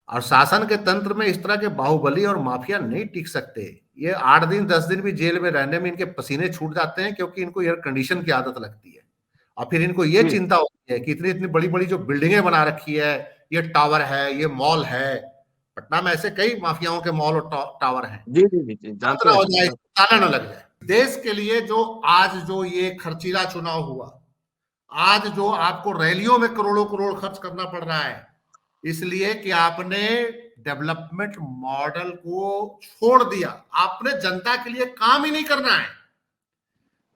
और शासन के तंत्र में इस तरह के बाहुबली और माफिया नहीं टिक सकते। ये 8 दिन 10 दिन भी जेल में रहने में इनके पसीने छूट जाते हैं, क्योंकि इनको एयर कंडीशन की आदत लगती है। और फिर इनको ये जी चिंता होती है कि इतनी इतनी बड़ी बड़ी जो बिल्डिंगें बना रखी है, ये टावर है, ये मॉल है। पटना में ऐसे कई माफियाओं के मॉल और टावर हैं। जी जी जी जी, खर्च जानते ना हैं हो जाए, जानते हैं। ताला ना लग जाए देश के लिए। जो आज जो ये खर्चीला चुनाव हुआ, आज जो आपको रैलियों में करोड़ों करोड़ खर्च करना पड़ रहा है, इसलिए कि आपने डेवलपमेंट मॉडल को छोड़ दिया। आपने जनता के लिए काम ही नहीं करना है।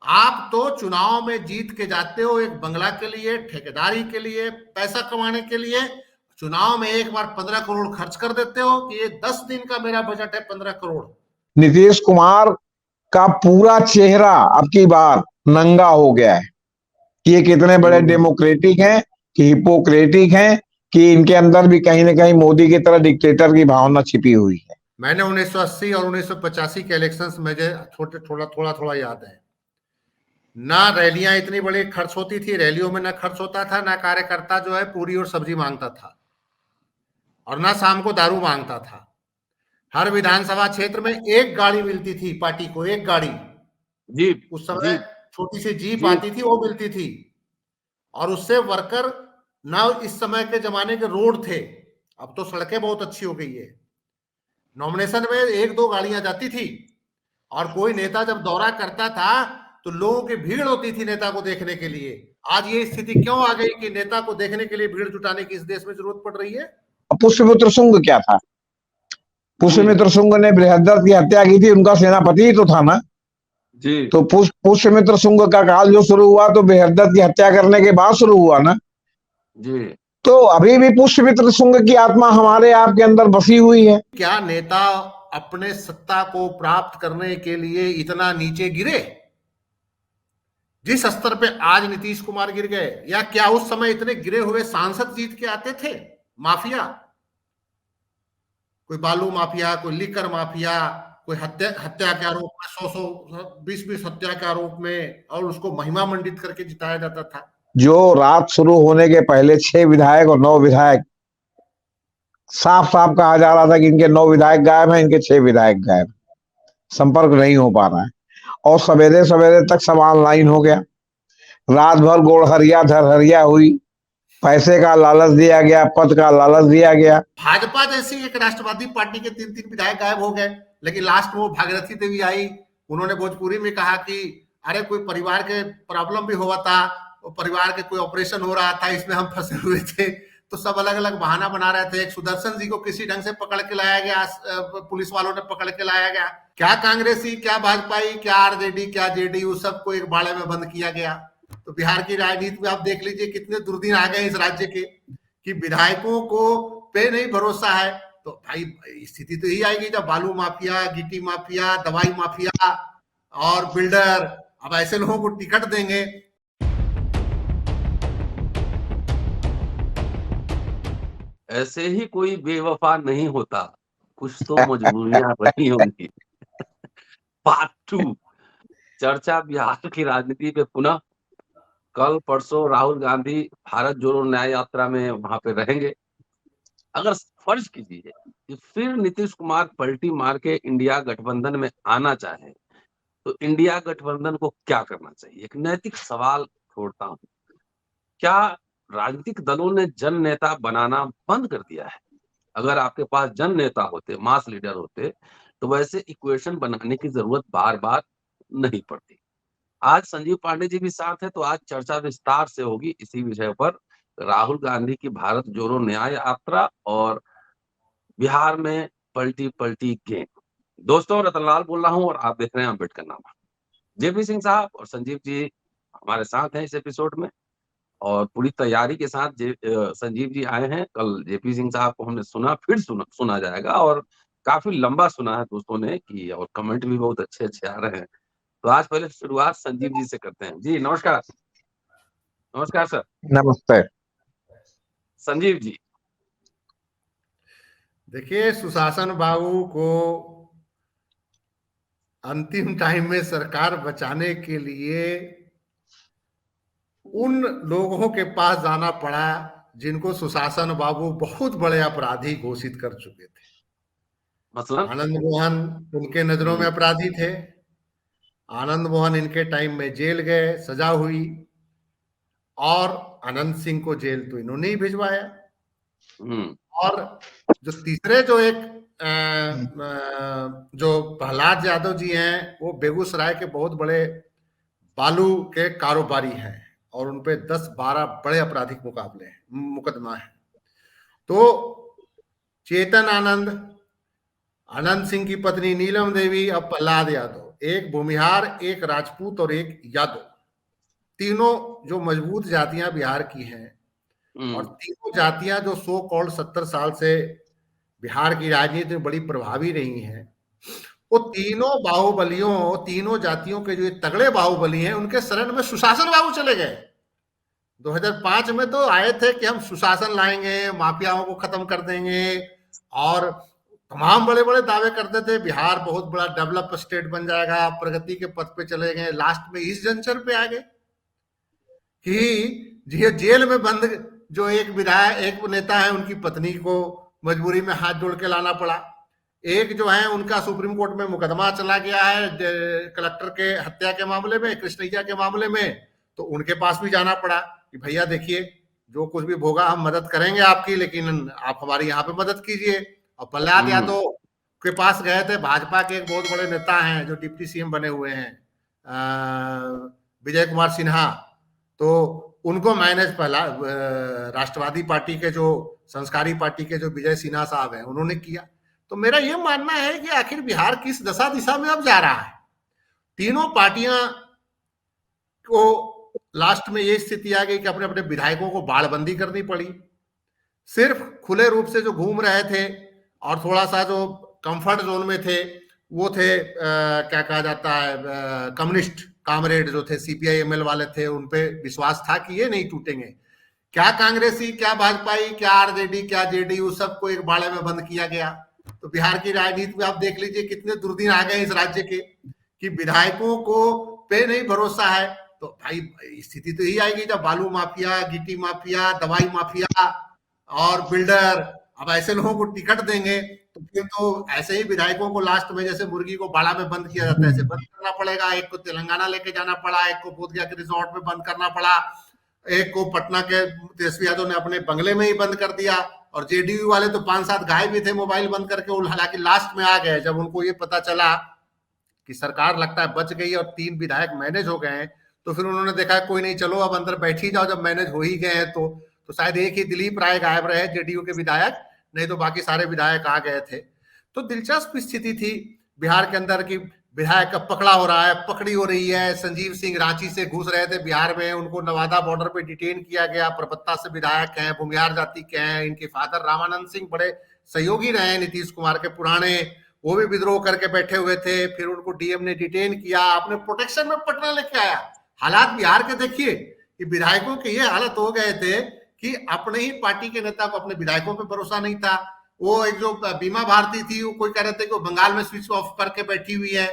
आप तो चुनाव में जीत के जाते हो एक बंगला के लिए, ठेकेदारी के लिए, पैसा कमाने के लिए। चुनाव में एक बार 15 करोड़ खर्च कर देते हो कि ये 10 दिन का मेरा बजट है 15 करोड़। नीतीश कुमार का पूरा चेहरा अब की बार नंगा हो गया है कि ये कितने बड़े डेमोक्रेटिक हैं, कि हिपोक्रेटिक हैं, कि इनके अंदर भी कहीं ना कहीं मोदी की तरह डिक्टेटर की भावना छिपी हुई है। मैंने 1980 और 1985 के इलेक्शंस में छोटे थोड़ा थोड़ा थोड़ा याद है। ना रैलियां इतनी बड़ी खर्च होती थी, रैलियों में ना खर्च होता था, ना कार्यकर्ता जो है पूरी और सब्जी मांगता था, और ना शाम को दारू मांगता था। हर विधानसभा क्षेत्र में एक गाड़ी मिलती थी पार्टी को, एक गाड़ी। जी उस समय जी छोटी सी जीप जी आती थी, वो मिलती थी। और उससे वर्कर, ना इस समय के जमाने के रोड थे, अब तो सड़कें बहुत अच्छी हो गई है। नॉमिनेशन में एक दो गाड़ियां जाती थी, और कोई नेता जब दौरा करता था तो लोगों की भीड़ होती थी नेता को देखने के लिए। आज ये स्थिति क्यों आ गई कि नेता को देखने के लिए भीड़ जुटाने की इस देश में जरूरत पड़ रही है? पुष्यमित्र शुंग क्या था? पुष्यमित्र शुंग ने बृहद्रथ की हत्या की थी, उनका सेनापति ही तो था ना। जी तो पुष्यमित्र शुंग का काल जो शुरू हुआ तो बृहद्रथ की हत्या करने के बाद शुरू हुआ ना। जी। तो अभी भी पुष्यमित्र शुंग की आत्मा हमारे आपके अंदर बसी हुई है। क्या नेता अपने सत्ता को प्राप्त करने के लिए इतना नीचे गिरे जिस स्तर पे आज नीतीश कुमार गिर गए? या क्या उस समय इतने गिरे हुए सांसद जीत के आते थे? माफिया, कोई बालू माफिया, कोई लिकर माफिया, कोई हत्या हत्या के आरोप में 100-100 20-20 हत्या के आरोप में, और उसको महिमा मंडित करके जिताया जाता था। जो रात शुरू होने के पहले 6 विधायक और 9 विधायक साफ साफ कहा जा रहा था कि इनके 9 विधायक गायब हैं, इनके 6 विधायक गायब, संपर्क नहीं हो पा रहा है। और सवेरे सवेरे तक सब ऑनलाइन हो गया। रात भर गोड़हरिया धरहरिया हुई, पैसे का लालच दिया गया, पद का लालच दिया गया। भाजपा जैसी एक राष्ट्रवादी पार्टी के 3-3 विधायक गायब हो गए, लेकिन लास्ट में वो भागीरथी देवी आई। उन्होंने भोजपुरी में कहा कि अरे कोई परिवार के प्रॉब्लम भी हुआ था, वो परिवार के कोई ऑपरेशन हो रहा था, इसमें हम फंसे हुए थे। तो सब अलग अलग बहाना बना रहे थे। एक सुदर्शन जी को किसी ढंग से पकड़ के लाया गया, पुलिस वालों ने पकड़ के लाया गया। क्या कांग्रेसी, क्या भाजपाई, क्या आरजेडी, क्या जेडीयू, सबको एक बाड़े में बंद किया गया। तो बिहार की राजनीति में आप देख लीजिए कितने दुर्दिन आ गए इस राज्य के, कि विधायकों को पे नहीं भरोसा है। तो भाई स्थिति तो यही आएगी जब बालू माफिया, गिट्टी माफिया, दवाई माफिया और बिल्डर अब ऐसे लोगों को टिकट देंगे। ऐसे ही कोई बेवफा नहीं होता, कुछ तो मजबूरियां रही होंगी। पार्ट 2, चर्चा बिहार की राजनीति पे पुनः। कल परसों राहुल गांधी भारत जोड़ो न्याय यात्रा में वहां पे रहेंगे। अगर फर्ज कीजिए कि फिर नीतीश कुमार पलटी मार के इंडिया गठबंधन में आना चाहे, तो इंडिया गठबंधन को क्या करना चाहिए? एक नैतिक सवाल छोड़ता हूं। क्या राजनीतिक दलों ने जन नेता बनाना बंद कर दिया है? अगर आपके पास जन नेता होते, मास लीडर होते, तो वैसे इक्वेशन बनाने की जरूरत बार बार नहीं पड़ती। आज संजीव पांडे जी भी साथ है, तो आज चर्चा विस्तार से होगी इसी विषय पर, राहुल गांधी की भारत जोड़ो न्याय यात्रा और बिहार में पलटी पलटी गेम। दोस्तों, रतनलाल बोल रहा हूं और आप देख रहे हैं अम्बेडकर नामा। जेपी सिंह साहब और संजीव जी हमारे साथ हैं इस एपिसोड में, और पूरी तैयारी के साथ संजीव जी आए हैं। कल जेपी सिंह साहब को हमने सुना, फिर सुना जाएगा, और काफी लंबा सुना है दोस्तों ने कि, और कमेंट भी बहुत अच्छे अच्छे आ रहे हैं। तो आज पहले शुरुआत संजीव जी से करते हैं। जी नमस्कार। नमस्कार सर। नमस्ते। संजीव जी, देखिए, सुशासन बाबू को अंतिम टाइम में सरकार बचाने के लिए उन लोगों के पास जाना पड़ा जिनको सुशासन बाबू बहुत बड़े अपराधी घोषित कर चुके थे। मतलब आनंद मोहन उनके नजरों में अपराधी थे। आनंद मोहन इनके टाइम में जेल गए, सजा हुई, और अनंत सिंह को जेल तो इन्होंने ही भिजवाया। और जो तीसरे जो एक जो प्रहलाद यादव जी हैं, वो बेगूसराय के बहुत बड़े बालू के कारोबारी हैं, और उनपे 10-12 बड़े आपराधिक मुकदमा है। तो चेतन आनंद, अनंत सिंह की पत्नी नीलम देवी, अब प्रहलाद यादव, एक भूमिहार, एक राजपूत और एक यादव, तीनों जो मजबूत जातियां बिहार की हैं, और तीनों जातियां जो सो कॉल्ड 70 साल से बिहार की राजनीति में बड़ी प्रभावी रही हैं, वो तीनों बाहुबलियों, तीनों जातियों के जो तगड़े बाहुबली हैं, उनके शरण में सुशासन बाबू चले गए। 2005 में तो आए थे कि हम सुशासन लाएंगे, माफियाओं को खत्म कर देंगे, और तमाम बड़े बड़े दावे करते थे, बिहार बहुत बड़ा डेवलप स्टेट बन जाएगा, प्रगति के पथ पे चले गए। लास्ट में इस जंक्शन पे आ गए कि जेल में बंद जो एक विधायक, एक नेता है, उनकी पत्नी को मजबूरी में हाथ जोड़ के लाना पड़ा। एक जो है उनका सुप्रीम कोर्ट में मुकदमा चला गया है कलेक्टर के हत्या के मामले में, कृष्णैया के मामले में, तो उनके पास भी जाना पड़ा कि भैया देखिए, जो कुछ भी होगा हम मदद करेंगे आपकी, लेकिन आप हमारी यहाँ पे मदद कीजिए। और प्रहलाद यादव के पास गए थे, भाजपा के एक बहुत बड़े नेता हैं जो डिप्टी सीएम बने हुए हैं, विजय कुमार सिन्हा, तो उनको मैनेज पहला राष्ट्रवादी पार्टी के जो संस्कारी पार्टी के जो विजय सिन्हा साहब हैं, उन्होंने किया। तो मेरा यह मानना है कि आखिर बिहार किस दशा दिशा में अब जा रहा है। तीनों पार्टियां को लास्ट में ये स्थिति आ गई कि अपने अपने विधायकों को बाड़बंदी करनी पड़ी। सिर्फ खुले रूप से जो घूम रहे थे और थोड़ा सा जो कंफर्ट जोन में थे, वो थे क्या कहा जाता है, कम्युनिस्ट कामरेड जो थे, सीपीआई एमएल वाले थे, उनपे विश्वास था कि ये नहीं टूटेंगे। क्या कांग्रेसी, क्या भाजपाई, क्या आरजेडी, क्या जेडीयू, सबको एक बाड़े में बंद किया गया। तो बिहार की राजनीति में आप देख लीजिए कितने दुर्दिन आ गए इस राज्य के कि विधायकों को पे नहीं भरोसा है। तो भाई स्थिति तो यही आएगी जब बालू माफिया, गिट्टी माफिया, दवाई माफिया और बिल्डर अब ऐसे लोगों को टिकट देंगे, तो फिर तो ऐसे ही विधायकों को लास्ट में जैसे मुर्गी को बाड़ा में बंद किया जाता है, ऐसे बंद करना पड़ेगा। एक को तेलंगाना लेके जाना पड़ा, एक को बोधगया के रिजॉर्ट में बंद करना पड़ा, एक को पटना के तेजस्वी यादव ने अपने बंगले में ही बंद कर दिया, और जेडीयू वाले तो 5-7 गायब भी थे मोबाइल बंद करके। हालांकि लास्ट में आ गए जब उनको ये पता चला कि सरकार लगता है बच गई और 3 विधायक मैनेज हो गए हैं, तो फिर उन्होंने देखा कोई नहीं, चलो अब अंदर बैठ ही जाओ, जब मैनेज हो ही गए हैं तो शायद एक ही दिलीप राय गायब रहे जेडीयू के विधायक, नहीं तो बाकी सारे विधायक आ गए थे। तो दिलचस्प स्थिति थी बिहार के अंदर की विधायक का पकड़ा हो रहा है, पकड़ी हो रही है। संजीव सिंह रांची से घुस रहे थे बिहार में, उनको नवादा बॉर्डर पे डिटेन किया गया। परबत्ता से विधायक हैं, भूमिहार जाति के हैं, इनके फादर रामानंद सिंह बड़े सहयोगी रहे हैं नीतीश कुमार के पुराने, वो भी विद्रोह करके बैठे हुए थे। फिर उनको डीएम ने डिटेन किया, अपने प्रोटेक्शन में पटना लेके आया। हालात बिहार के देखिए कि विधायकों के ये हालत हो गए थे कि अपने ही पार्टी के नेता को अपने विधायकों पे भरोसा नहीं था। वो एक जो बीमा भारती थी, वो कोई कह रहे थे कि वो बंगाल में स्विच ऑफ करके बैठी हुई है।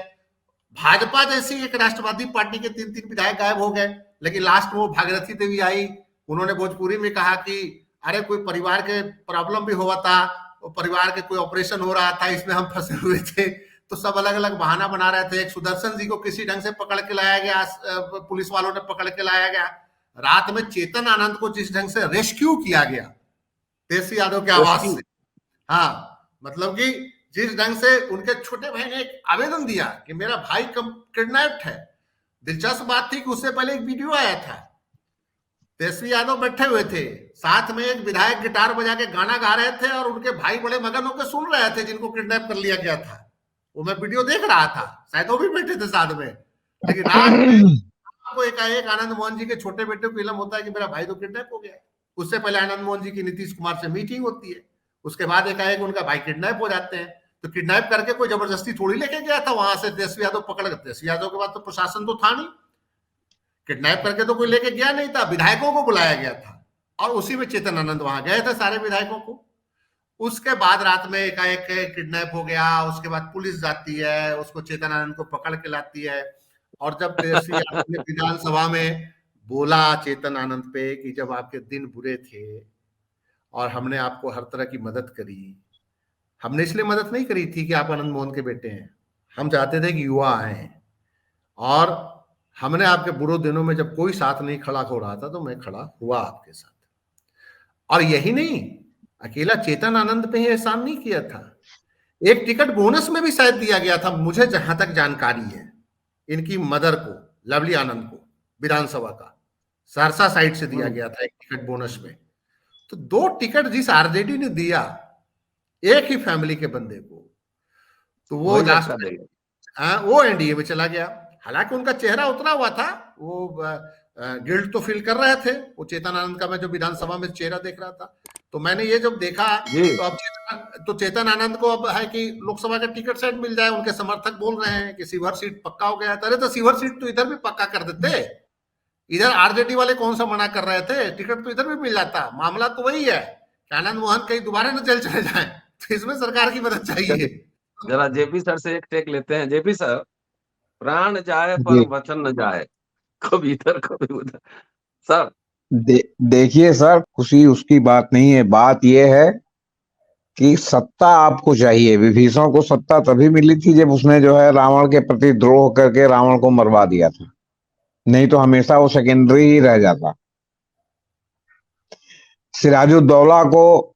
भाजपा जैसी एक राष्ट्रवादी पार्टी के 3-3 विधायक गायब हो गए, लेकिन लास्ट में वो भागीरथी देवी आई, उन्होंने भोजपुरी में कहा कि अरे कोई परिवार के प्रॉब्लम भी हुआ था, परिवार के कोई ऑपरेशन हो रहा था, इसमें हम फंसे हुए थे। तो सब अलग अलग बहाना बना रहे थे। एक सुदर्शन जी को किसी ढंग से पकड़ के लाया गया, पुलिस वालों ने पकड़ के लाया गया। रात में चेतन आनंद को जिस ढंग से रेस्क्यू किया गया तेजस्वी यादव के आवाज से, हाँ, मतलब कि जिस ढंग से उनके छोटे भाई ने एक आवेदन दिया कि मेरा भाई किडनैप्ड है। दिलचस्प बात थी कि उससे पहले एक वीडियो आया था, तेजस्वी यादव बैठे हुए थे, साथ में एक विधायक गिटार बजा के गाना गा रहे थे और उनके भाई बड़े मगन होकर सुन रहे थे जिनको किडनैप कर लिया गया था। वो मैं वीडियो देख रहा था, शायद वो भी बैठे थे साथ में। लेकिन रात में आपको एकाएक आनंद मोहन जी के छोटे बेटे को इल्म होता है कि मेरा भाई तो किडनैप हो गया। उससे पहले आनंद मोहन जी की नीतीश कुमार से मीटिंग होती है, उसके बाद एकाएक उनका भाई किडनैप हो जाते हैं। तो किडनैप करके कोई जबरदस्ती थोड़ी लेके गया था वहां से, तेजस्वी यादव पकड़ गए। तेजस्वी यादव के बाद तो प्रशासन तो था नहीं, किडनैप करके तो कोई लेके गया नहीं था, विधायकों को बुलाया गया था और उसी में चेतन आनंद वहां गए थे सारे विधायकों को। उसके बाद रात में एकाएक किडनैप हो गया, उसके बाद पुलिस जाती है, उसको चेतन आनंद को पकड़ के लाती है। और जब तेजस्वी यादव ने विधानसभा में बोला चेतन आनंद पे कि जब आपके दिन बुरे थे और हमने आपको हर तरह की मदद करी। हमने इसलिए मदद नहीं करी थी कि आप आनंद मोहन के बेटे हैं, हम चाहते थे कि युवा आए, और हमने आपके बुरे दिनों में जब कोई साथ नहीं खड़ा हो रहा था तो मैं खड़ा हुआ आपके साथ। और यही नहीं, अकेला चेतन आनंद पे ही एहसान नहीं किया था, एक टिकट बोनस में भी शायद दिया गया था, मुझे जहां तक जानकारी है, इनकी मदर को, लवली आनंद को, विधानसभा का सहरसा साइड से दिया गया था एक टिकट बोनस में। तो 2 टिकट जिस आरजेडी ने दिया एक ही फैमिली के बंदे को, तो वो लास्ट में वो एनडीए में चला गया। हालांकि उनका चेहरा उतरा हुआ था, वो गिल्ट तो फील कर रहे थे, वो चेतन आनंद का मैं जो विधानसभा में चेहरा देख रहा था, तो मैंने ये जब देखा तो अब चेतन आनंद को अब है कि लोकसभा का टिकट शायद मिल जाए। उनके समर्थक बोल रहे हैं कि शिवहर सीट पक्का हो गया। अरे तो शिवहर सीट तो इधर भी पक्का कर देते, इधर आरजेडी वाले कौन सा मना कर रहे थे, टिकट तो इधर भी मिल जाता। मामला तो वही है कि आनंद मोहन कहीं दोबारा न जेल चले जाए, तो इसमें सरकार की मदद चाहिए। जरा जेपी सर से एक टेक लेते हैं। जेपी सर, प्राण जाए पर वचन न जाए, कभी इधर कभी उधर। सर देखिए सर, खुशी उसकी बात नहीं है, बात यह है कि सत्ता आपको चाहिए। विभीषण को सत्ता तभी मिली थी जब उसने जो है रावण के प्रति द्रोह करके रावण को मरवा दिया था, नहीं तो हमेशा वो सेकेंडरी ही रह जाता। सिराजुद्दौला को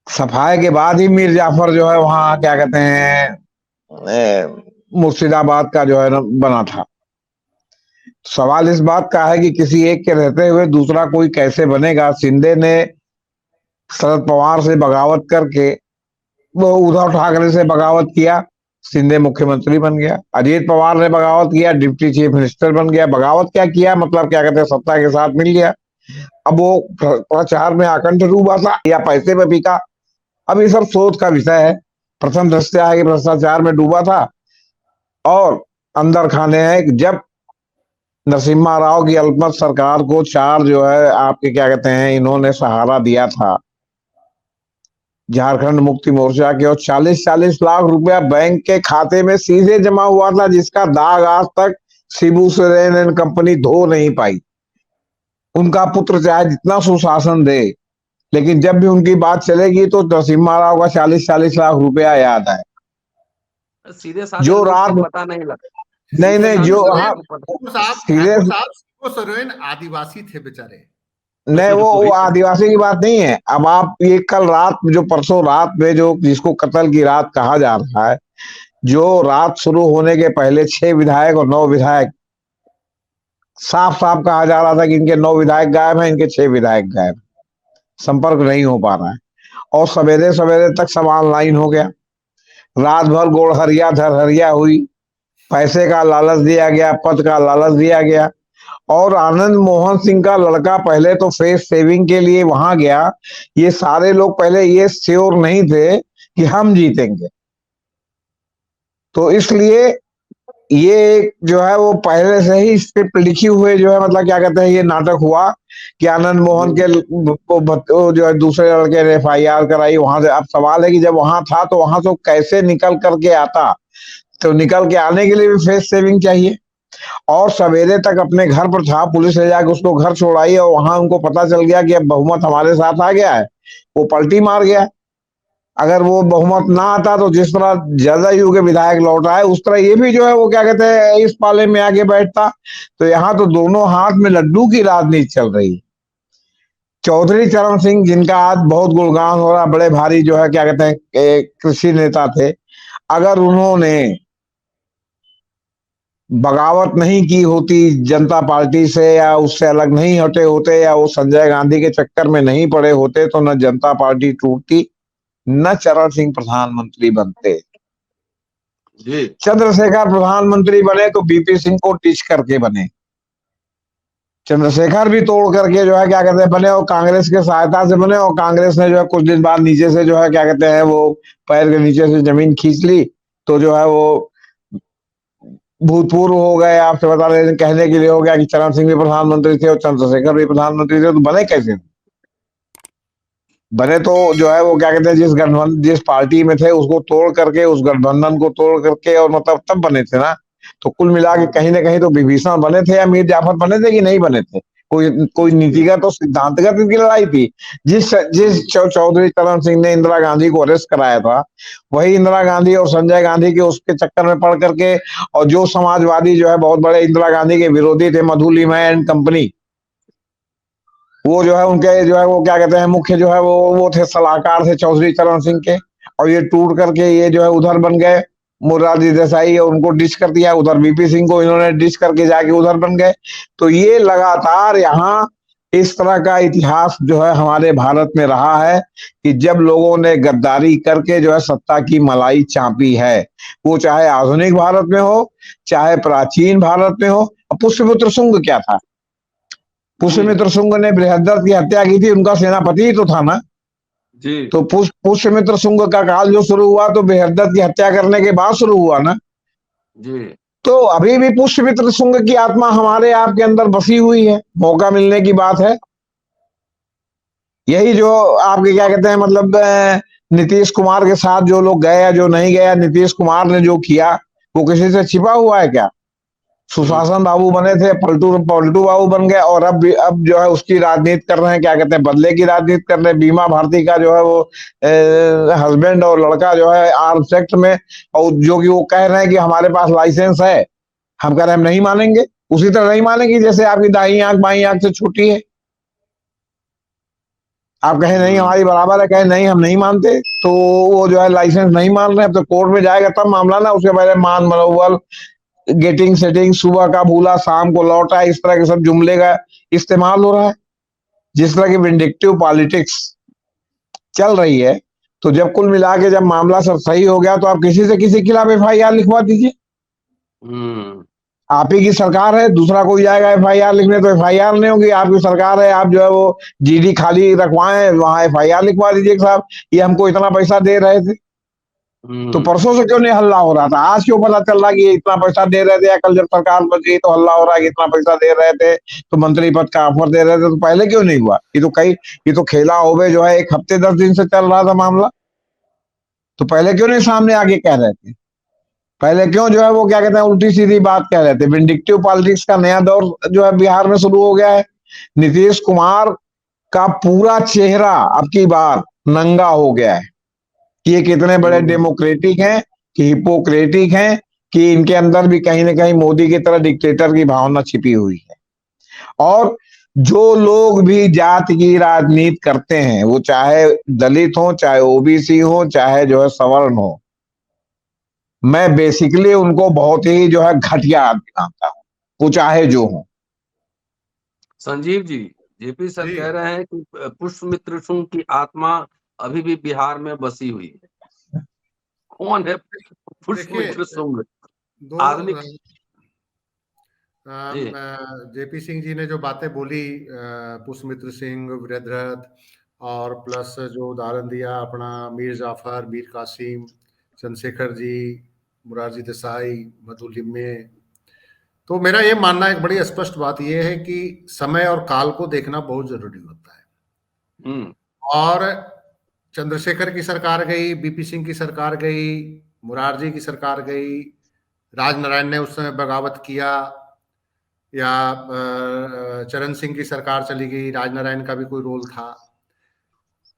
सफाई के बाद ही मीर जाफर जो है वहां क्या कहते हैं मुर्शिदाबाद का जो है ना बना था। सवाल इस बात का है कि किसी एक के रहते हुए दूसरा कोई कैसे बनेगा। शिंदे ने शरद पवार से बगावत करके वो उद्धव ठाकरे से बगावत किया, शिंदे मुख्यमंत्री बन गया। अजीत पवार ने बगावत किया, डिप्टी चीफ मिनिस्टर बन गया। बगावत क्या किया, मतलब क्या कहते हैं, सत्ता के साथ मिल गया। अब वो प्रचार में आकंठ डूबा था या पैसे में बिका, अब ये सब सोच का विषय है। प्रथम दृष्टया है कि भ्रष्टाचार में डूबा था, और अंदर खाने हैं जब नरसिम्हा राव की अल्पमत सरकार को 4 जो है आपके क्या कहते हैं इन्होंने सहारा दिया था झारखंड मुक्ति मोर्चा के, और 40-40 लाख रुपया बैंक के खाते में सीधे जमा हुआ था, जिसका दाग आज तक शिबू सोरेन एंड कंपनी धो नहीं पाई। उनका पुत्र चाहे जितना सुशासन दे, लेकिन जब भी उनकी बात चलेगी तो नरसिम्हा राव का 40-40 लाख रुपया याद है। सीधे जो रात पता नहीं लगा, नहीं जो सीधे सोरेन आदिवासी थे बेचारे, नहीं वो आदिवासी की बात नहीं है। अब आप ये कल रात जो परसों रात में जो जिसको कत्ल की रात कहा जा रहा है, जो रात शुरू होने के पहले 6 विधायक और 9 विधायक, साफ साफ कहा जा रहा था कि इनके 9 विधायक गायब हैं, इनके 6 विधायक गायब, संपर्क नहीं हो पा रहा है। और सवेरे सवेरे तक सब ऑनलाइन हो गया, रात भर गोड़हरिया धरहरिया हुई, पैसे का लालच दिया गया, पद का लालच दिया गया। और आनंद मोहन सिंह का लड़का पहले तो फेस सेविंग के लिए वहां गया। ये सारे लोग पहले ये श्योर नहीं थे कि हम जीतेंगे, तो इसलिए ये जो है वो पहले से ही स्क्रिप्ट लिखी हुए जो है मतलब क्या कहते हैं ये नाटक हुआ कि आनंद मोहन के जो है दूसरे लड़के ने FIR कराई वहां से। अब सवाल है कि जब वहां था तो वहां से कैसे निकल करके आता, तो निकल के आने के लिए भी फेस सेविंग चाहिए। और सवेरे तक अपने घर पर था, पुलिस ले जाके उसको घर छोड़ाई, और वहां उनको पता चल गया कि अब बहुमत हमारे साथ आ गया है, वो पलटी मार गया। अगर वो बहुमत ना आता तो जिस तरह जदयू के विधायक लौट आए, उस तरह ये भी जो है वो क्या कहते हैं इस पाले में आगे बैठता। तो यहाँ तो दोनों हाथ में लड्डू की राजनीति चल रही। चौधरी चरण सिंह, जिनका आज बहुत गुणगान हो रहा, बड़े भारी जो है क्या कहते हैं कृषि नेता थे, अगर उन्होंने बगावत नहीं की होती जनता पार्टी से, या उससे अलग नहीं हटे होते, या वो संजय गांधी के चक्कर में नहीं पड़े होते, तो न जनता पार्टी टूटती, न चरण सिंह प्रधानमंत्री बनते। चंद्रशेखर प्रधानमंत्री बने तो बीपी सिंह को टीच करके बने। चंद्रशेखर भी तोड़ करके जो है क्या कहते हैं बने, और कांग्रेस के सहायता से बने। और कांग्रेस ने जो है कुछ दिन बाद नीचे से जो है क्या कहते हैं वो पैर के नीचे से जमीन खींच ली, तो जो है वो भूतपूर्व हो गए। आपसे बता रहे कहने के लिए हो गया कि चरण सिंह भी प्रधानमंत्री थे और चंद्रशेखर भी प्रधानमंत्री थे, तो बने कैसे? बने तो जो है वो क्या कहते हैं जिस गठबंधन जिस पार्टी में थे उसको तोड़ करके, उस गठबंधन को तोड़ करके, और मतलब तब बने थे ना। तो कुल मिला के कहीं ना कहीं तो विभीषण बने थे या मीर जाफर बने थे कि नहीं बने थे? कोई नीतिगत और सिद्धांतगत इनकी लड़ाई थी। जिस चौधरी चरण सिंह ने इंदिरा गांधी को अरेस्ट कराया था, वही इंदिरा गांधी और संजय गांधी के उसके चक्कर में पड़ करके, और जो समाजवादी जो है बहुत बड़े इंदिरा गांधी के विरोधी थे, मधु लिमा एंड कंपनी, वो जो है उनके जो है वो क्या कहते हैं मुख्य जो है वो थे, सलाहकार थे चौधरी चरण सिंह के। और ये टूट करके ये जो है उधर बन गए, मोरारजी देसाई और उनको डिश कर दिया, उधर बीपी सिंह को इन्होंने डिश करके जाके उधर बन गए। तो ये लगातार यहाँ इस तरह का इतिहास जो है हमारे भारत में रहा है कि जब लोगों ने गद्दारी करके जो है सत्ता की मलाई चापी है, वो चाहे आधुनिक भारत में हो, चाहे प्राचीन भारत में हो। पुष्यमित्र शुंग क्या था? पुष्यमित्र शुंग ने बृहद्रथ की हत्या की थी, उनका सेनापति ही तो था ना जी तो पुष्यमित्र शुंग का काल जो शुरू हुआ तो बृहद्रथ की हत्या करने के बाद शुरू हुआ ना। जी तो अभी भी पुष्यमित्र शुंग की आत्मा हमारे आपके अंदर बसी हुई है, मौका मिलने की बात है। यही जो आपके क्या कहते हैं मतलब नीतीश कुमार के साथ जो लोग गए या जो नहीं गया, नीतीश कुमार ने जो किया वो किसी से छिपा हुआ है क्या? सुशासन बाबू बने थे, पलटू बाबू बन गए, और अब जो है उसकी राजनीति कर रहे हैं, क्या कहते हैं बदले की राजनीति कर रहे हैं। बीमा भारती का जो है वो हस्बैंड और लड़का जो है आर्म्स एक्ट में, और जो कि वो कह रहे हैं कि हमारे पास लाइसेंस है, हम कह रहे हैं हम नहीं मानेंगे। उसी तरह नहीं मानेंगे जैसे आपकी दाहिनी आंख बाई आंख से छूटी है। आप कहें नहीं हमारी बराबर है, कहें नहीं हम नहीं मानते, तो वो जो है लाइसेंस नहीं मान रहे हैं। अब तो कोर्ट में जाएगा तब मामला ना, उसके पहले मान मनोबल, गेटिंग सेटिंग, सुबह का भूला शाम को लौटा, इस तरह के सब जुमले का इस्तेमाल हो रहा है। जिस तरह की विंडिक्टिव पॉलिटिक्स चल रही है, तो जब कुल मिला के जब मामला सब सही हो गया तो आप किसी से किसी के खिलाफ एफआईआर लिखवा दीजिए। आप ही की सरकार है, दूसरा कोई जाएगा एफआईआर लिखने तो एफआईआर नहीं होगी। आपकी सरकार है, आप जो है वो जीडी खाली रखवाएं, वहां एफआईआर लिखवा दीजिए कि साहब ये हमको इतना पैसा दे रहे थे। तो परसों से क्यों नहीं हल्ला हो रहा था? आज क्यों पता चल रहा कि ये इतना पैसा दे रहे थे? या कल जब सरकार बची तो हल्ला हो रहा है कि इतना पैसा दे रहे थे, तो मंत्री पद का ऑफर दे रहे थे, तो पहले क्यों नहीं हुआ? ये तो खेला होवे जो है 1 हफ्ते 10 दिन से चल रहा था मामला, तो पहले क्यों नहीं सामने आके कह रहे थे? पहले क्यों जो है वो क्या कहते हैं उल्टी सीधी बात कह रहे थे? विंडिक्टिव पॉलिटिक्स का नया दौर जो है बिहार में शुरू हो गया है। नीतीश कुमार का पूरा चेहरा अब की बार नंगा हो गया है कि ये कितने बड़े डेमोक्रेटिक हैं, कि हिपोक्रेटिक हैं, कि इनके अंदर भी कहीं ना कहीं मोदी की तरह डिक्टेटर की भावना छिपी हुई है। और जो लोग भी जाति की राजनीति करते हैं, वो चाहे दलित हो, चाहे ओबीसी हो, चाहे जो है सवर्ण हो, मैं बेसिकली उनको बहुत ही जो है घटिया आदमी मानता हूँ, वो चाहे जो हो। संजीव जी, जेपी सर जी। कह रहे हैं कि पुष्यमित्र शुंग की आत्मा अभी भी बिहार में बसी हुई है। कौन है पुष्यमित्र शुंग? दो आदमी जी जेपी सिंह जी ने जो बातें बोली, पुष्यमित्र सिंह, वीरभद्र, और प्लस जो उदाहरण दिया अपना मीर जाफर, मीर कासिम, चंद्रशेखर जी, मुरारजी देसाई, मधु लिम्मे, तो मेरा ये मानना एक बड़ी स्पष्ट बात यह है कि समय और काल को देखना बहुत जरूरी होता है। और चंद्रशेखर की सरकार गई, बीपी सिंह की सरकार गई, मुरारजी की सरकार गई, राजनारायण ने उस समय बगावत किया, या चरण सिंह की सरकार चली गई, राजनारायण का भी कोई रोल था।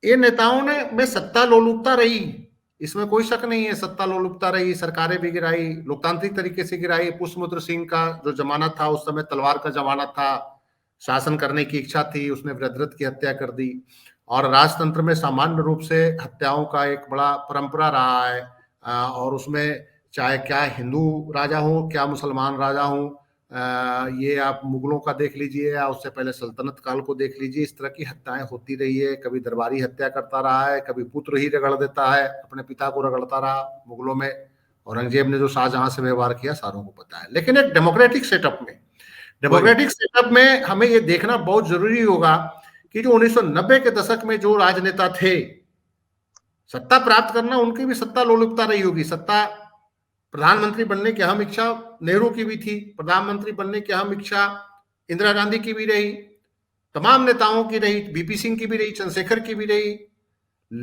ये नेताओं ने में सत्ता लोलुपता रही, इसमें कोई शक नहीं है, सत्ता लोलुपता रही, सरकारें भी गिराई, लोकतांत्रिक तरीके से गिराई। पुष्यमित्र सिंह का जो जमानत था उस समय तलवार का जमानत था, शासन करने की इच्छा थी, उसने वीरभद्र की हत्या कर दी। और राजतंत्र में सामान्य रूप से हत्याओं का एक बड़ा परंपरा रहा है, और उसमें चाहे क्या हिंदू राजा हो, क्या मुसलमान राजा हो, ये आप मुगलों का देख लीजिए या उससे पहले सल्तनत काल को देख लीजिए, इस तरह की हत्याएं होती रही है। कभी दरबारी हत्या करता रहा है, कभी पुत्र ही रगड़ देता है, अपने पिता को रगड़ता रहा। मुगलों में औरंगजेब ने जो शाहजहां से व्यवहार किया सारों को पता है। लेकिन एक डेमोक्रेटिक सेटअप में हमें ये देखना बहुत जरूरी होगा कि जो 1990 के दशक में जो राजनेता थे, सत्ता प्राप्त करना उनकी भी सत्ता लोलुपता रही होगी। सत्ता, प्रधानमंत्री बनने की अहम इच्छा नेहरू की भी थी, प्रधानमंत्री बनने की अहम इच्छा इंदिरा गांधी की भी रही, तमाम नेताओं की रही, बीपी सिंह की भी रही, चंद्रशेखर की भी रही।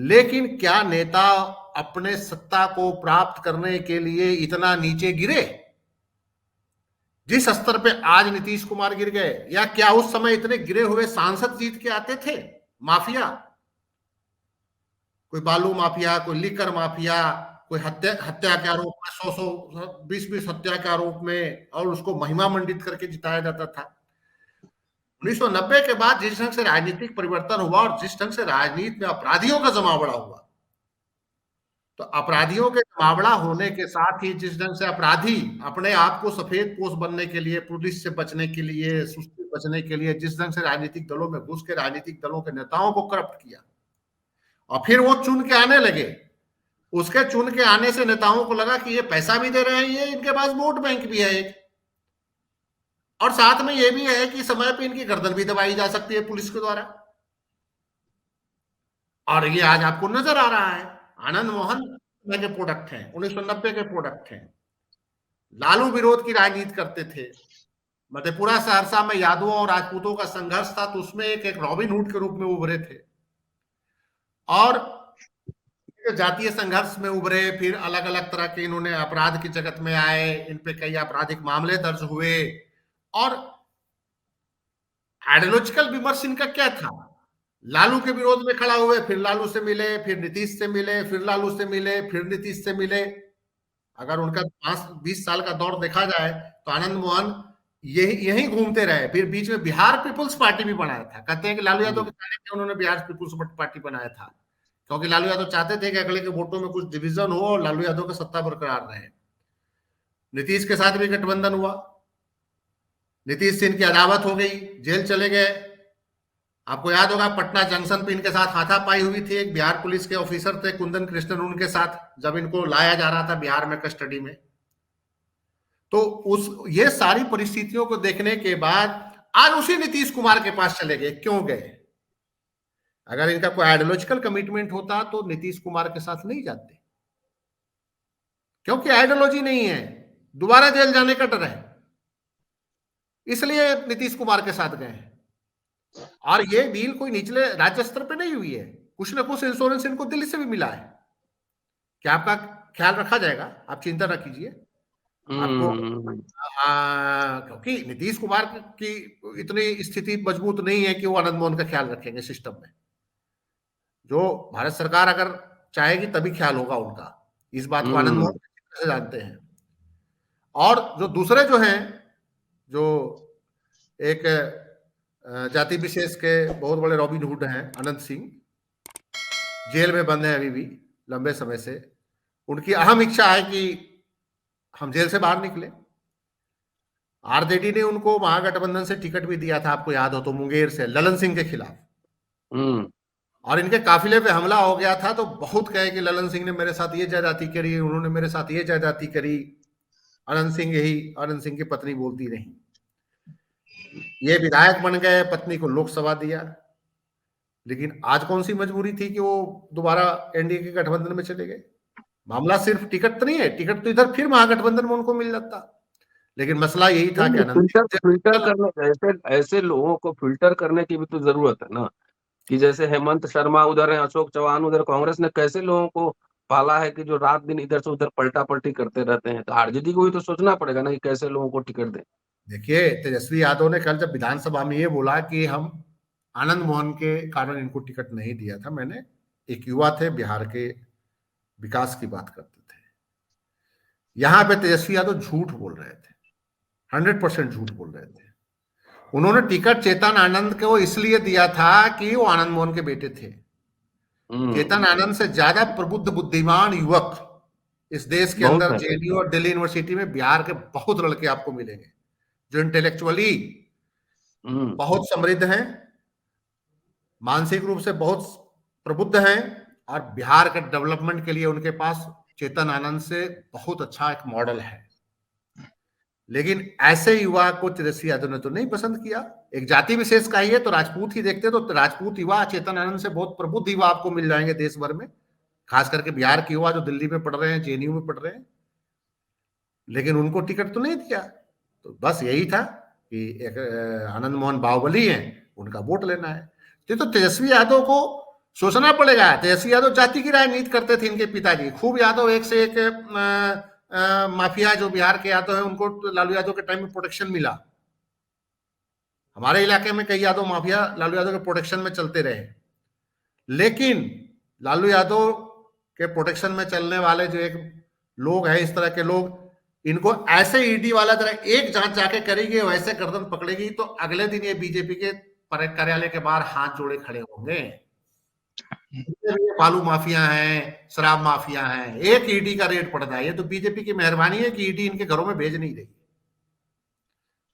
लेकिन क्या नेता अपने सत्ता को प्राप्त करने के लिए इतना नीचे गिरे? जिस स्तर पे आज नीतीश कुमार गिर गए, या क्या उस समय इतने गिरे हुए सांसद जीत के आते थे? माफिया, कोई बालू माफिया, कोई लिकर माफिया, कोई हत्या के आरोप में 100-100 20-20 हत्या के आरोप में, और उसको महिमा मंडित करके जिताया जाता था। 1990 के बाद जिस ढंग से राजनीतिक परिवर्तन हुआ और जिस ढंग से राजनीति में अपराधियों का जमावड़ा हुआ, तो अपराधियों के जमावड़ा होने के साथ ही जिस ढंग से अपराधी अपने आप को सफेद पोश बनने के लिए, पुलिस से बचने के लिए, सुस्ती से बचने के लिए जिस ढंग से राजनीतिक दलों में घुस के राजनीतिक दलों के नेताओं को करप्ट किया, और फिर वो चुन के आने लगे, उसके चुन के आने से नेताओं को लगा कि ये पैसा भी दे रहे हैं, ये इनके पास वोट बैंक भी है एक, और साथ में ये भी है कि समय पे इनकी गर्दन भी दबाई जा सकती है पुलिस के द्वारा। और ये आज आपको नजर आ रहा है। आनंद मोहन के प्रोडक्ट हैं, 1990 के प्रोडक्ट हैं। लालू विरोध की राजनीति करते थे। मधेपुरा सहरसा में यादवों और राजपूतों का संघर्ष था, तो उसमें एक रॉबिन हुड के रूप में उभरे थे, और जातीय संघर्ष में उभरे। फिर अलग अलग तरह के इन्होंने अपराध की जगत में आए, इन पे कई आपराधिक मामले दर्ज हुए, और आइडियोलॉजिकल विमर्श इनका क्या था? लालू के विरोध में खड़ा हुए, फिर लालू से मिले, फिर नीतीश से मिले, फिर लालू से मिले, फिर नीतीश से मिले। अगर उनका 5-20 साल का दौर देखा जाए तो आनंद मोहन यही घूमते रहे। फिर बीच में बिहार पीपुल्स पार्टी भी बनाया था। कहते हैं कि लालू यादव के कहने पे उन्होंने बिहार पीपुल्स पार्टी बनाया था, क्योंकि लालू यादव चाहते थे कि अगले के वोटों में कुछ डिवीजन हो और लालू यादव का सत्ता बरकरार रहे। नीतीश के साथ भी गठबंधन हुआ, नीतीश से इनकी अदावत हो गई, जेल चले गए। आपको याद होगा पटना जंक्शन पे इनके साथ हाथापाई हुई थी, एक बिहार पुलिस के ऑफिसर थे कुंदन कृष्णन, उनके साथ, जब इनको लाया जा रहा था बिहार में कस्टडी में। तो ये सारी परिस्थितियों को देखने के बाद आज उसी नीतीश कुमार के पास चले गए। क्यों गए? अगर इनका कोई आइडियोलॉजिकल कमिटमेंट होता तो नीतीश कुमार के साथ नहीं जाते, क्योंकि आइडियोलॉजी नहीं है, दोबारा जेल जाने का डर है, इसलिए नीतीश कुमार के साथ गए हैं। और ये डील कोई निचले राज्य स्तर पे नहीं हुई है, कुछ ना कुछ इंश्योरेंस इनको दिल्ली से भी मिला है। क्या आपका ख्याल रखा जाएगा? आप चिंता न कीजिए, आपको क्योंकि नीतीश कुमार की इतनी स्थिति मजबूत नहीं है कि वो आनंद मोहन का ख्याल रखेंगे सिस्टम में। जो भारत सरकार अगर चाहेगी तभी ख्याल होगा उनका, इस बात को आनंद मोहन से जानते हैं। और जो दूसरे जो हैं, जो एक जाति विशेष के बहुत बड़े रॉबिन हुड हैं, अनंत सिंह, जेल में बंद हैं अभी भी लंबे समय से। उनकी अहम इच्छा है कि हम जेल से बाहर निकले। आरजेडी ने उनको महागठबंधन से टिकट भी दिया था, आपको याद हो तो, मुंगेर से ललन सिंह के खिलाफ। और इनके काफिले पे हमला हो गया था, तो बहुत कहे कि ललन सिंह ने मेरे साथ ये ज्यादती करी, उन्होंने मेरे साथ ये ज्यादती करी। आनंद सिंह की पत्नी बोलती रही। ये विधायक बन गए, पत्नी को लोकसभा दिया, लेकिन आज कौन सी मजबूरी थी कि वो दोबारा एनडीए के गठबंधन में चले गए? मामला सिर्फ टिकट तो नहीं है, टिकट तो इधर फिर महागठबंधन में उनको मिल जाता, लेकिन मसला यही था कि फिल्टर करने, ऐसे लोगों को फिल्टर करने की भी तो जरूरत है ना, कि जैसे हेमंत शर्मा उधर है, अशोक चौहान उधर, कांग्रेस ने कैसे लोगों को पाला है कि जो रात दिन इधर से उधर पलटा पलटी करते रहते हैं। तो आरजेडी को भी तो सोचना पड़ेगा ना कि कैसे लोगों को टिकट दें। देखिए, तेजस्वी यादव ने कल जब विधानसभा में ये बोला कि हम आनंद मोहन के कारण इनको टिकट नहीं दिया था, मैंने एक युवा थे, बिहार के विकास की बात करते थे, यहां पे तेजस्वी यादव झूठ बोल रहे थे, 100% झूठ बोल रहे थे। उन्होंने टिकट चेतन आनंद को इसलिए दिया था कि वो आनंद मोहन के बेटे थे। चेतन आनंद से ज्यादा प्रबुद्ध बुद्धिमान युवक इस देश के अंदर जेएनयू और दिल्ली यूनिवर्सिटी में बिहार के बहुत लड़के आपको मिलेंगे, जो इंटेलेक्चुअली बहुत समृद्ध हैं, मानसिक रूप से बहुत प्रबुद्ध हैं, और बिहार के डेवलपमेंट के लिए उनके पास चेतन आनंद से बहुत अच्छा एक मॉडल है। लेकिन ऐसे युवा को तेजस्वी यादव ने तो नहीं पसंद किया। एक जाति विशेष का ही है तो राजपूत ही देखते, तो राजपूत युवा चेतन आनंद से बहुत प्रबुद्ध युवा आपको मिल जाएंगे देश भर में, खास करके बिहार के युवा जो दिल्ली में पढ़ रहे हैं, जेएनयू में पढ़ रहे हैं, लेकिन उनको टिकट तो नहीं दिया। तो बस यही था कि एक आनंद मोहन बाहुबली हैं, उनका वोट लेना है। तो तेजस्वी यादव को सोचना पड़ेगा। तेजस्वी यादव जाति की राजनीति करते थे, इनके पिताजी खूब यादव एक से एक माफिया जो बिहार के यादव है उनको तो लालू यादव के टाइम में प्रोटेक्शन मिला। हमारे इलाके में कई यादव माफिया लालू यादव के प्रोटेक्शन में चलते रहे, लेकिन लालू यादव के प्रोटेक्शन में चलने वाले जो एक लोग हैं, इस तरह के लोग, इनको ऐसे ईडी वाला तरह एक जांच जाके करेगी, वैसे गर्दन पकड़ेगी तो अगले दिन ये बीजेपी के कार्यालय के बाहर हाथ जोड़े खड़े होंगे। बालू माफिया हैं, शराब माफिया हैं, एक ईडी का रेट पड़ता है। ये तो बीजेपी की मेहरबानी है कि ईडी इनके घरों में भेज नहीं रही,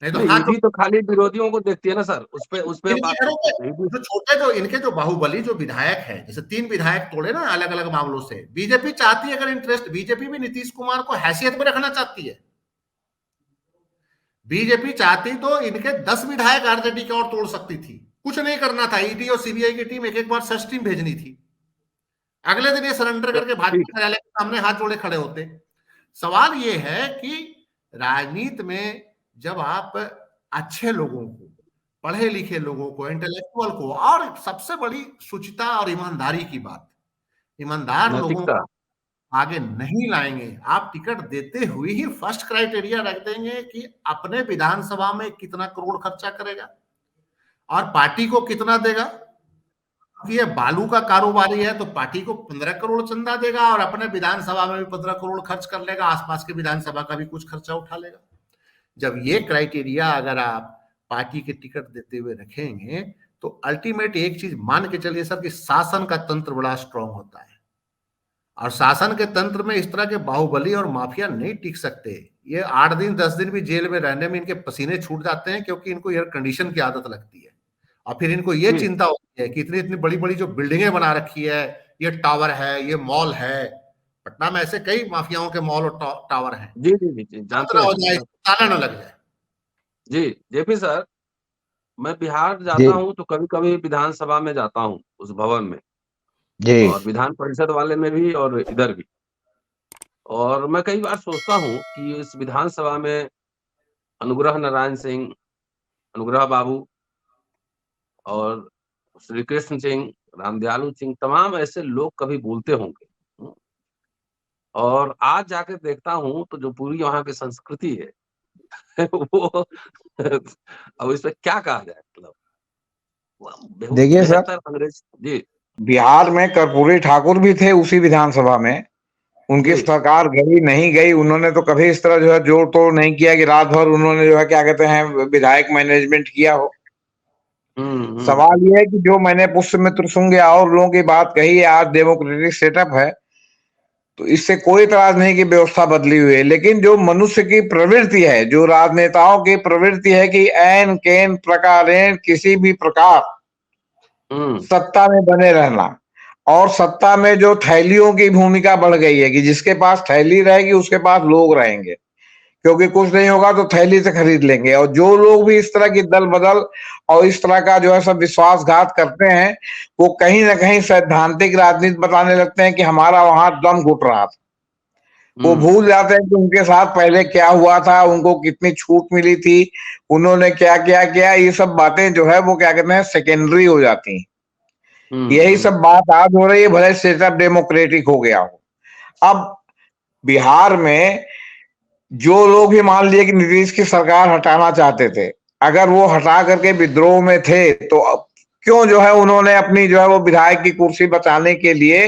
नहीं तो हाथ ईडी तो खाली विरोधियों को देखती है ना सर, उस पे जो छोटे जो इनके जो बाहुबली जो विधायक हैं, जैसे 3 विधायक तोड़े ना अलग अलग मामलों से, बीजेपी चाहती है, अगर इंटरेस्ट, बीजेपी भी नीतीश कुमार को हैसियत में रखना चाहती है। बीजेपी चाहती तो इनके 10 विधायक आरजेडी के और तोड़ सकती थी, कुछ नहीं करना था। ईडी और सीबीआई की टीम एक बार सर्च टीम भेजनी थी, अगले दिन ये सरेंडर करके भाजपा कार्यालय के सामने हाथ जोड़े खड़े होते। सवाल ये है कि राजनीति में जब आप अच्छे लोगों को, पढ़े लिखे लोगों को, इंटेलेक्चुअल को, और सबसे बड़ी शुचिता और ईमानदारी की बात, ईमानदार लोगों को आगे नहीं लाएंगे, आप टिकट देते हुए ही फर्स्ट क्राइटेरिया रख देंगे कि अपने विधानसभा में कितना करोड़ खर्चा करेगा और पार्टी को कितना देगा। कि ये बालू का कारोबारी है तो पार्टी को 15 करोड़ चंदा देगा और अपने विधानसभा में भी 15 करोड़ खर्च कर लेगा, आसपास के विधानसभा का भी कुछ खर्चा उठा लेगा। जब ये क्राइटेरिया अगर आप पार्टी के टिकट देते हुए रखेंगे तो अल्टीमेट एक चीज मान के चलिए सर कि शासन का तंत्र बड़ा स्ट्रांग होता है, और शासन के तंत्र में इस तरह के बाहुबली और माफिया नहीं टिक सकते। ये 8 दिन 10 दिन भी जेल में रहने में इनके पसीने छूट जाते हैं, क्योंकि इनको एयर कंडीशन की आदत लगती है। और फिर इनको ये चिंता होती है कि इतनी इतनी बड़ी बड़ी जो बिल्डिंगें बना रखी है, ये टावर है, ये मॉल है, पटना में ऐसे कई माफियाओं के मॉल और टावर हैं। जी जी जी जानते हो जाए, ताला न लग जाए। जी जेपी सर, मैं बिहार जाता हूँ तो कभी कभी विधानसभा में जाता हूँ, उस भवन में जी, और विधान परिषद वाले में भी और इधर भी, और मैं कई बार सोचता हूँ कि इस विधानसभा में अनुग्रह नारायण सिंह, अनुग्रह बाबू और श्री कृष्ण सिंह, रामदयालु सिंह, तमाम ऐसे लोग कभी बोलते होंगे, और आज जाकर देखता हूँ तो जो पूरी वहां की संस्कृति है वो अब इस पे क्या कहा जाए, मतलब देखिए सर, अंग्रेज जी, बिहार में कर्पूरी ठाकुर भी थे उसी विधानसभा में, उनकी सरकार गई नहीं गई, उन्होंने तो कभी इस तरह जो है जोड़ तोड़ नहीं किया कि रात भर उन्होंने जो है क्या कहते हैं विधायक मैनेजमेंट किया हो। सवाल यह है कि जो मैंने पुष्यमित्र शुंग या और लोगों की बात कही है, आज डेमोक्रेटिक सेटअप है तो इससे कोई इतराज नहीं कि व्यवस्था बदली हुई है, लेकिन जो मनुष्य की प्रवृत्ति है, जो राजनेताओं की प्रवृत्ति है कि ऐन कैन प्रकारेण किसी भी प्रकार सत्ता में बने रहना, और सत्ता में जो थैलियों की भूमिका बढ़ गई है कि जिसके पास थैली रहेगी उसके पास लोग रहेंगे, क्योंकि कुछ नहीं होगा तो थैली से खरीद लेंगे। और जो लोग भी इस तरह की दल बदल और इस तरह का जो है सब विश्वासघात करते हैं, वो कहीं ना कहीं सैद्धांतिक राजनीति बताने लगते हैं कि हमारा वहां दम घुट रहा था। वो भूल जाते हैं कि उनके साथ पहले क्या हुआ था, उनको कितनी छूट मिली थी, उन्होंने क्या क्या किया, ये सब बातें जो है वो क्या कहते हैं सेकेंडरी हो जाती हैं। यही सब बात आज हो रही है, भले सेटअप डेमोक्रेटिक हो गया हो। अब बिहार में जो लोग भी मान लिए कि नीतीश की सरकार हटाना चाहते थे, अगर वो हटा करके विद्रोह में थे तो क्यों जो है उन्होंने अपनी जो है वो विधायक की कुर्सी बचाने के लिए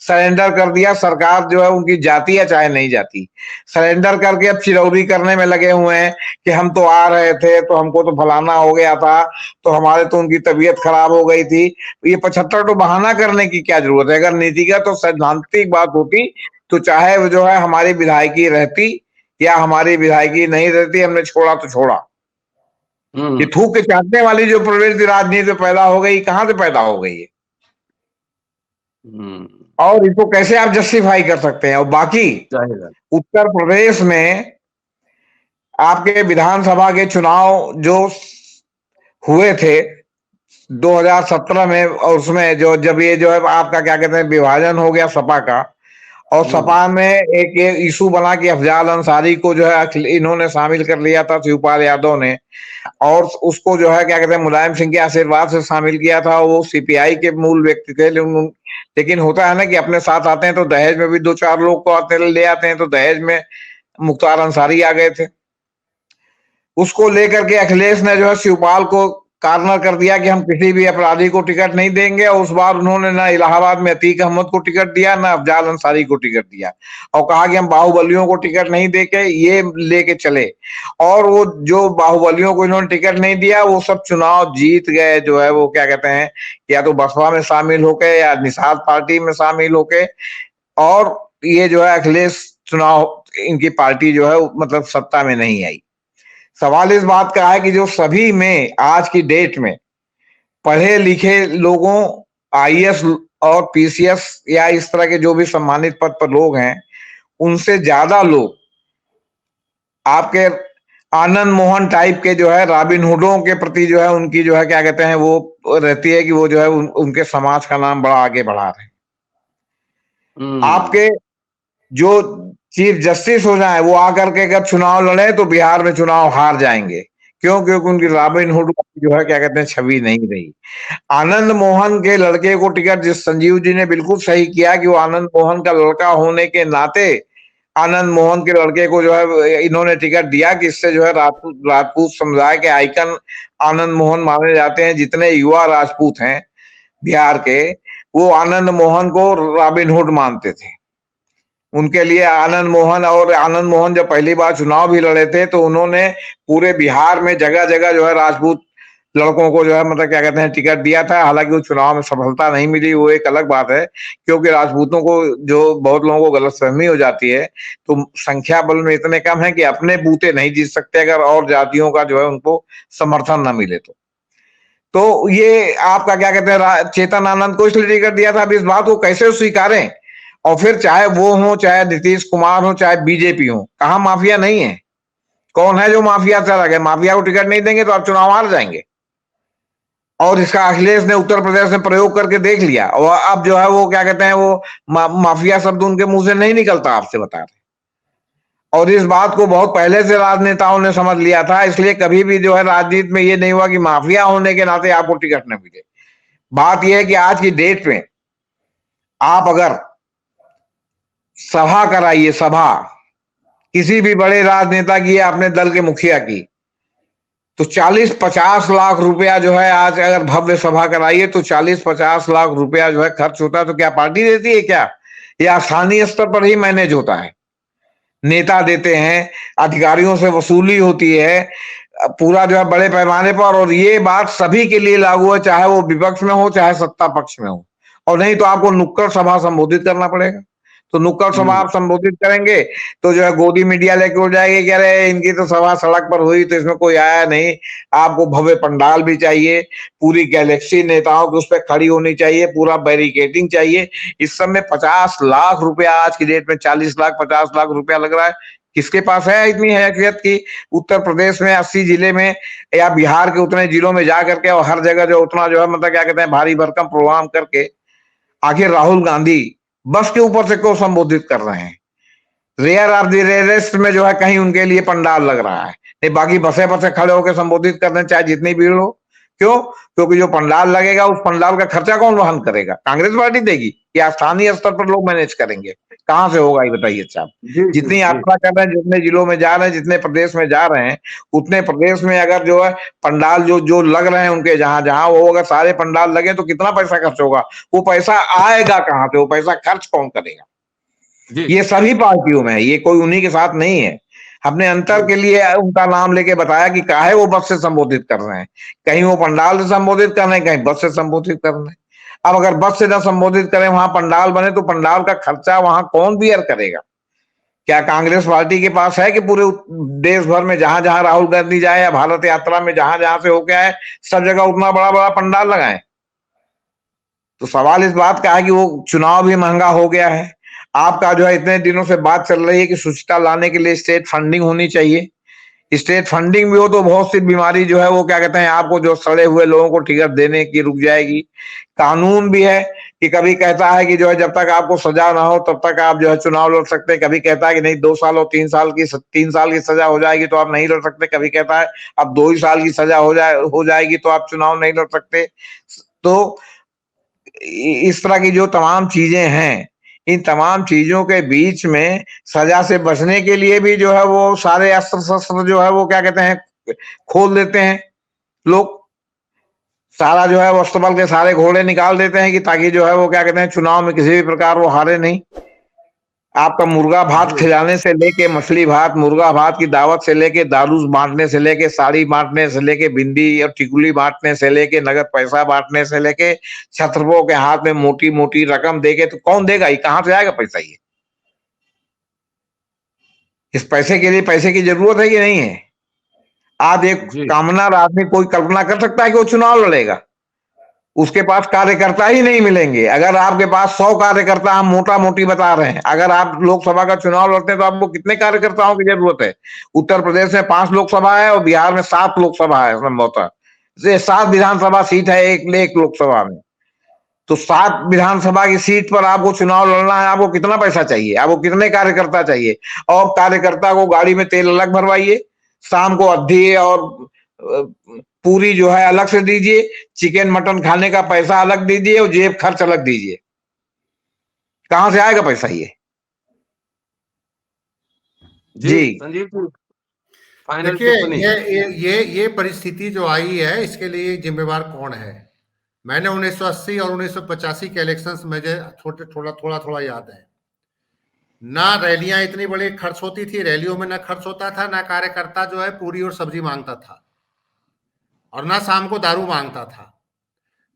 सरेंडर कर दिया। सरकार जो है उनकी जाती है चाहे नहीं जाती, सरेंडर करके अब चिरौरी करने में लगे हुए हैं कि हम तो आ रहे थे तो हमको तो फलाना हो गया था, तो हमारे तो उनकी तबीयत खराब हो गई थी। ये 75 तो बहाना करने की क्या जरूरत है। अगर नीतिगत तो सैद्धांतिक बात होती तो चाहे वो जो है हमारी विधायकी रहती या हमारी विधायकी नहीं रहती, हमने छोड़ा तो छोड़ा। ये थूक के चाटने वाली जो प्रवृत्ति राजनीति में पैदा हो गई, कहां से पैदा हो गई है और इसको कैसे आप जस्टिफाई कर सकते हैं। और बाकी उत्तर प्रदेश में आपके विधानसभा के चुनाव जो हुए थे 2017 में, और उसमें जो जब ये जो है आपका क्या कहते हैं विभाजन हो गया सपा का, और सपा में एक इशू बना कि अफजाल अंसारी को जो है इन्होंने शामिल कर लिया था, शिवपाल यादव ने, और उसको जो है क्या कहते हैं मुलायम सिंह के आशीर्वाद से शामिल किया था। वो सीपीआई के मूल व्यक्ति थे, लेकिन होता है ना कि अपने साथ आते हैं तो दहेज में भी 2-4 लोग को आते ले आते हैं, तो दहेज में मुख्तार अंसारी आ गए थे। उसको लेकर के अखिलेश ने जो है शिवपाल को कार्नर कर दिया कि हम किसी भी अपराधी को टिकट नहीं देंगे, और उस बार उन्होंने ना इलाहाबाद में अतीक अहमद को टिकट दिया, ना अफजाल अंसारी को टिकट दिया, और कहा कि हम बाहुबलियों को टिकट नहीं देके ये लेके चले। और वो जो बाहुबलियों को इन्होंने टिकट नहीं दिया वो सब चुनाव जीत गए, जो है वो क्या कहते हैं, या तो बसपा में शामिल होके या निषाद पार्टी में शामिल होके, और ये जो है अखिलेश चुनाव इनकी पार्टी जो है मतलब सत्ता में नहीं आई। सवाल इस बात का है कि जो सभी में आज की डेट में पढ़े लिखे लोगों, आईएएस और पीसीएस या इस तरह के जो भी सम्मानित पद पर लोग हैं, उनसे ज्यादा लोग आपके आनंद मोहन टाइप के जो है रॉबिन हुडों के प्रति जो है उनकी जो है क्या कहते हैं वो रहती है कि वो जो है उनके समाज का नाम बड़ा आगे बढ़ा रहे हैं। आपके जो चीफ जस्टिस हो जाए वो आकर के अगर चुनाव लड़े तो बिहार में चुनाव हार जाएंगे, क्यों? क्योंकि उनकी रॉबिन हुड जो है क्या कहते हैं छवि नहीं रही। आनंद मोहन के लड़के को टिकट, जिस संजीव जी ने बिल्कुल सही किया कि वो आनंद मोहन का लड़का होने के नाते आनंद मोहन के लड़के को जो है इन्होंने टिकट दिया, कि इससे जो है राजपूत समुदाय के आइकन आनंद मोहन माने जाते हैं। जितने युवा राजपूत हैं बिहार के, वो आनंद मोहन को रॉबिन हुड मानते थे। उनके लिए आनंद मोहन जब पहली बार चुनाव भी लड़े थे तो उन्होंने पूरे बिहार में जगह जगह जो है राजपूत लड़कों को जो है मतलब क्या कहते हैं टिकट दिया था। हालांकि वो चुनाव में सफलता नहीं मिली, वो एक अलग बात है, क्योंकि राजपूतों को जो बहुत लोगों को गलतफहमी हो जाती है, तो संख्या बल में इतने कम है कि अपने बूते नहीं जीत सकते अगर और जातियों का जो है उनको समर्थन न मिले तो ये आपका क्या कहते हैं चेतन आनंद को इसलिए टिकट दिया था। अब इस बात को कैसे स्वीकारें? और फिर चाहे वो हो, चाहे नीतीश कुमार हो, चाहे बीजेपी हो, कहा माफिया नहीं है? कौन है जो माफिया चला गया? माफिया को टिकट नहीं देंगे तो आप चुनाव हार जाएंगे। और इसका अखिलेश ने उत्तर प्रदेश में प्रयोग करके देख लिया, और अब जो है वो क्या कहते हैं वो माफिया शब्द उनके मुंह से नहीं निकलता, आपसे बता रहे। और इस बात को बहुत पहले से राजनेताओं ने समझ लिया था, इसलिए कभी भी जो है राजनीति में ये नहीं हुआ कि माफिया होने के नाते आपको टिकट न मिले। बात यह है कि आज की डेट में आप अगर सभा कराइए, सभा किसी भी बड़े राजनेता की या अपने दल के मुखिया की, तो 40-50 लाख रुपया जो है आज अगर भव्य सभा कराइए तो 40-50 लाख रुपया जो है खर्च होता है। तो क्या पार्टी देती है क्या, या स्थानीय स्तर पर ही मैनेज होता है? नेता देते हैं, अधिकारियों से वसूली होती है पूरा जो है बड़े पैमाने पर। और ये बात सभी के लिए लागू है, चाहे वो विपक्ष में हो चाहे सत्ता पक्ष में हो। और नहीं तो आपको नुक्कड़ सभा संबोधित करना पड़ेगा। तो नुक्कड़ सभा आप संबोधित करेंगे तो जो है गोदी मीडिया लेके उड़ जाएगी, कह रहे इनकी तो सभा सड़क पर हुई तो इसमें कोई आया नहीं। आपको भव्य पंडाल भी चाहिए, पूरी गैलेक्सी नेताओं की उस पर खड़ी होनी चाहिए, पूरा बैरिकेडिंग चाहिए। इस सब में 50 लाख रुपया आज की डेट में 40 लाख 50 लाख रुपया लग रहा है। किसके पास है इतनी हैसियत की उत्तर प्रदेश में 80 जिले में या बिहार के उतने जिलों में जा करके और हर जगह जो उतना जो है मतलब क्या कहते हैं भारी भरकम प्रोग्राम करके आखिर राहुल गांधी बस के ऊपर से क्यों संबोधित कर रहे हैं? रेयर ऑफ द रेयरेस्ट में जो है कहीं उनके लिए पंडाल लग रहा है, नहीं बाकी बसे बसे खड़े होकर संबोधित कर रहे हैं चाहे जितनी भीड़ हो। क्यों? क्योंकि जो पंडाल लगेगा उस पंडाल का खर्चा कौन वहन करेगा? कांग्रेस पार्टी देगी या स्थानीय स्तर पर लोग मैनेज करेंगे? कहां से होगा ये बताइए साहब। जितनी यात्रा कर रहे हैं, जितने जिलों में जा रहे हैं, जितने प्रदेश में जा रहे हैं, उतने प्रदेश में अगर जो है पंडाल जो जो लग रहे हैं उनके जहां जहां, वो अगर सारे पंडाल लगे तो कितना पैसा खर्च होगा? वो पैसा आएगा कहां से? वो पैसा खर्च कौन करेगा? ये सभी पार्टियों में है, ये कोई उन्हीं के साथ नहीं है। हमने अंतर के लिए उनका नाम लेके बताया कि काहे वो बस से संबोधित कर रहे हैं। कहीं वो पंडाल से संबोधित कर रहे हैं, कहीं बस से संबोधित कर रहे हैं। अब अगर बस से ना संबोधित करें, वहां पंडाल बने, तो पंडाल का खर्चा वहां कौन बियर करेगा? क्या कांग्रेस पार्टी के पास है कि पूरे देश भर में जहां जहां राहुल गांधी जाए या भारत यात्रा में जहां जहां से होके आए सब जगह उतना बड़ा बड़ा पंडाल लगाए? तो सवाल इस बात का है कि वो चुनाव भी महंगा हो गया है। आपका जो है इतने दिनों से बात चल रही है कि शुचिता लाने के लिए स्टेट फंडिंग होनी चाहिए। स्टेट फंडिंग भी हो तो बहुत सी बीमारी जो है वो क्या कहते हैं आपको जो सड़े हुए लोगों को टिकट देने की रुक जाएगी। कानून भी है कि कभी कहता है कि जो है जब तक आपको सजा ना हो तब तक आप जो है चुनाव लड़ सकते हैं। कभी कहता है कि नहीं 2 साल और 3 साल की सजा हो जाएगी तो आप नहीं लड़ सकते। कभी कहता है अब 2 ही साल की सजा हो जाएगी तो आप चुनाव नहीं लड़ सकते। तो इस तरह की जो तमाम चीजें हैं इन तमाम चीजों के बीच में सजा से बचने के लिए भी जो है वो सारे अस्त्र शस्त्र जो है वो क्या कहते हैं खोल देते हैं लोग। सारा जो है वो अस्तबल के सारे घोड़े निकाल देते हैं कि ताकि जो है वो क्या कहते हैं चुनाव में किसी भी प्रकार वो हारे नहीं। आपका मुर्गा भात खिलाने से लेके मछली भात, मुर्गा भात की दावत से लेके दारू बांटने से लेके साड़ी बांटने से लेके बिंदी और टिकुली बांटने से लेके नगद पैसा बांटने से लेके छत्रपों के हाथ में मोटी मोटी रकम देके, तो कौन देगा? ये कहां से आएगा पैसा? ये इस पैसे के लिए पैसे की जरूरत है कि नहीं है? आज एक कामनार आदमी कोई कल्पना कर सकता है कि वो चुनाव लड़ेगा? उसके पास कार्यकर्ता ही नहीं मिलेंगे। अगर आपके पास 100 कार्यकर्ता, हम मोटा मोटी बता रहे हैं, अगर आप लोकसभा का चुनाव लड़ते हैं तो आपको कितने कार्यकर्ताओं की जरूरत है? उत्तर प्रदेश में 5 लोकसभा है और बिहार में 7 लोकसभा है संभवतः। 7 विधानसभा सीट है एक लोकसभा में। तो 7 विधानसभा की सीट पर आपको चुनाव लड़ना है, आपको कितना पैसा चाहिए? आपको कितने कार्यकर्ता चाहिए? और कार्यकर्ता को गाड़ी में तेल अलग भरवाइए, शाम को अवधि और पूरी जो है अलग से दीजिए, चिकन मटन खाने का पैसा अलग दीजिए और जेब खर्च अलग दीजिए। कहां से आएगा पैसा? ये जी संजीव जी, फाइनल देखिए ये परिस्थिति जो आई है इसके लिए जिम्मेवार कौन है? मैंने 1980 और 1985 के इलेक्शंस में थोड़ा याद है। ना रैलियां इतनी बड़ी खर्च होती थी, रैलियों में ना खर्च होता था, ना कार्यकर्ता जो है पूरी और सब्जी मांगता था, और ना शाम को दारू मांगता था।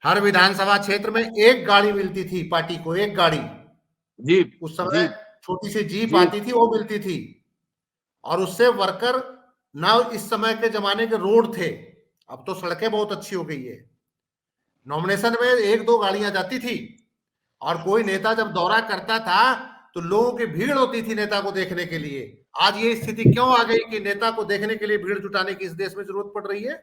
हर विधानसभा क्षेत्र में एक गाड़ी मिलती थी पार्टी को, एक गाड़ी। जीप, उस समय छोटी सी जीप आती थी, वो मिलती थी, और उससे वर्कर ना इस समय के जमाने के रोड थे, अब तो सड़कें बहुत अच्छी हो गई है। नॉमिनेशन में 1-2 गाड़ियां जाती थी, और कोई नेता जब दौरा करता था तो लोगों की भीड़ होती थी नेता को देखने के लिए। आज ये स्थिति क्यों आ गई कि नेता को देखने के लिए भीड़ जुटाने की इस देश में जरूरत पड़ रही है?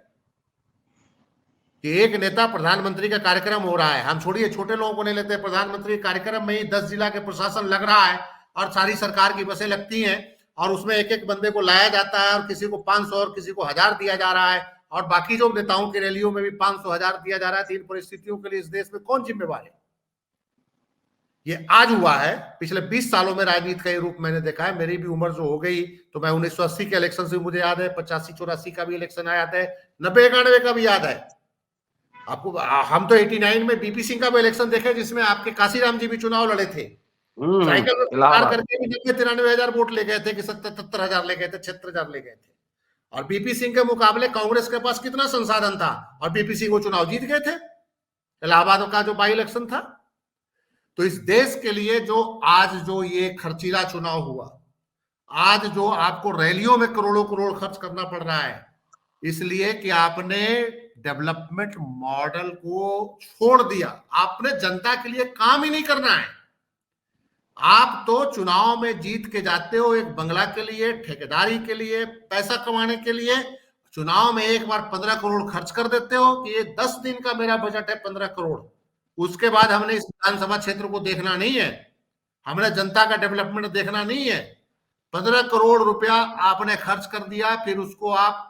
कि एक नेता प्रधानमंत्री का कार्यक्रम हो रहा है, हम छोड़िए छोटे लोगों को नहीं लेते, प्रधानमंत्री के कार्यक्रम में ही 10 जिला के प्रशासन लग रहा है और सारी सरकार की बसें लगती हैं, और उसमें एक एक बंदे को लाया जाता है, और किसी को 500 और किसी को 1000 दिया जा रहा है, और बाकी जो नेताओं की रैलियों में भी 500-1000 दिया जा रहा है। 3 परिस्थितियों के लिए इस देश में कौन जिम्मेवार है? ये आज हुआ है। पिछले 20 सालों में राजनीति का ये रूप मैंने देखा है। मेरी भी उम्र जो हो गई, तो मैं 1980 के इलेक्शन से मुझे याद है, 85-84 का भी इलेक्शन आया था, 90-91 का भी याद है आपको। हम तो 89 में बीपी सिंह का भी इलेक्शन देखे, जिसमें आपके काशीराम जी भी चुनाव लड़े थे। साइकिल में पार करके भी 93,000 वोट ले गए थे कि 77,000 ले गए थे, 76,000 ले गए थे। और बीपी सिंह के मुकाबले कांग्रेस के पास कितना संसाधन था, और बीपी सिंह वो चुनाव जीत गए थे, इलाहाबाद का जो बाई इलेक्शन था। तो इस देश के लिए जो आज जो ये खर्चीला चुनाव हुआ, आज जो आपको रैलियों में करोड़ों करोड़ खर्च करना पड़ रहा है, इसलिए कि आपने डेवलपमेंट मॉडल को छोड़ दिया। आपने जनता के लिए काम ही नहीं करना है। आप तो चुनाव में जीत के जाते हो एक बंगला के लिए, ठेकेदारी के लिए, पैसा कमाने के लिए। चुनाव में एक बार 15 करोड़ खर्च कर देते हो कि ये 10 दिन का मेरा बजट है 15 करोड़। उसके बाद हमने इस विधानसभा क्षेत्र को देखना नहीं है, हमने जनता का डेवलपमेंट देखना नहीं है। 15 करोड़ रुपया आपने खर्च कर दिया, फिर उसको आप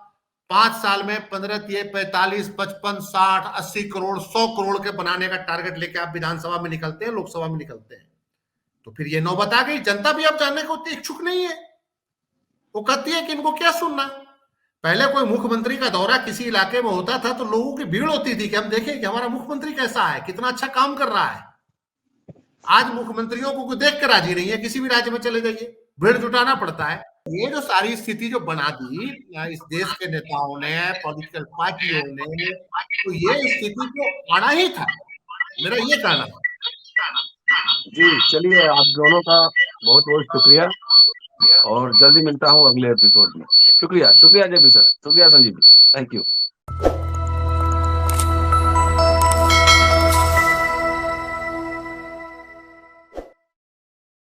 5 साल में 15, 45, 55, 60, 80 करोड़, 100 करोड़ के बनाने का टारगेट लेके आप विधानसभा में निकलते हैं, लोकसभा में निकलते हैं। तो फिर ये नौबत आ गई। जनता भी अब जानने को इच्छुक नहीं है, वो कहती है कि इनको क्या सुनना। पहले कोई मुख्यमंत्री का दौरा किसी इलाके में होता था तो लोगों की भीड़ होती थी कि हम देखें कि हमारा मुख्यमंत्री कैसा है, कितना अच्छा काम कर रहा है। आज मुख्यमंत्रियों को कोई देख कर राजी नहीं है। किसी भी राज्य में चले जाइए, भीड़ जुटाना पड़ता है। ये जो सारी स्थिति जो बना दी इस देश के नेताओं ने, पॉलिटिकल पार्टियों ने, तो ये स्थिति को आना ही था, मेरा ये कहना है। जी चलिए, आप दोनों का बहुत बहुत शुक्रिया, और जल्दी मिलता हूँ अगले एपिसोड में। शुक्रिया, शुक्रिया जेपी सर, शुक्रिया संजीव जी, थैंक यू।